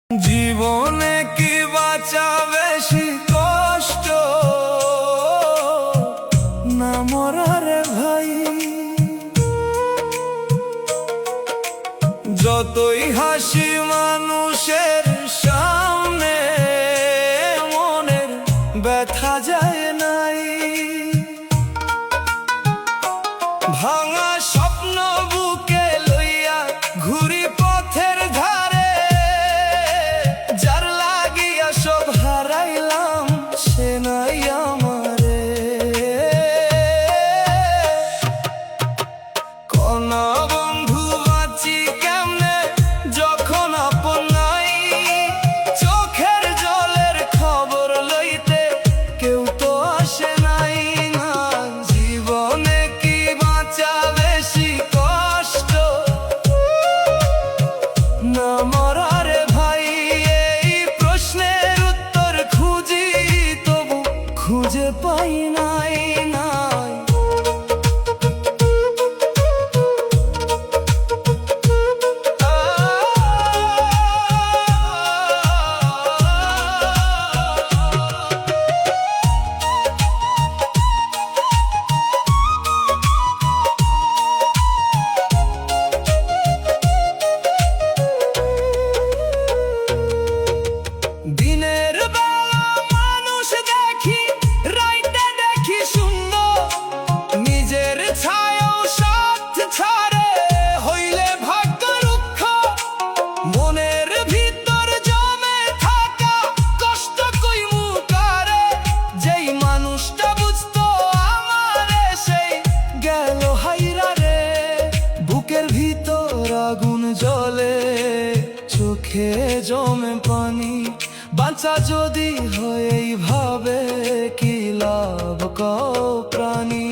জীবনে কি বাঁচা বেশি কষ্ট না মরারে ভাই। যতই হাসি মানুষের সামনে মনের ব্যথা যায় নাই। ভাঙা স্বপ্ন বুকে লইয়া ঘুরি পথের ধারে, যার লাগিয়া সব হারাইলাম সে নাই আমারে। কোন বন্ধু বাঁচি কেমনে যখন আপন নাই, চোখের জলের খবর লইতে কেউ তো আসে নাই। না জীবনে কি বাঁচা বেশি কষ্ট না মরারে ভাই। এই প্রশ্নের উত্তর খুঁজি তবু খুঁজে পাই নাই। দিনের বেলা মানুষ দেখি, রাইতে দেখি সুন্দর, নিজের ছায়াও সাথ ছাড়ে হইলে ভাগ্য রুক্ষ। মনের ভিতর জমে থাকা কষ্ট কইমু কারে, যেই মানুষটা বুঝতো আমারে সেই গেল হাইরা রে। বুকের ভিতর আগুন জ্বলে, চোখে জমে পানি, বাঁচা যদি হয় এইভাবে কি লাভ কও প্রাণী।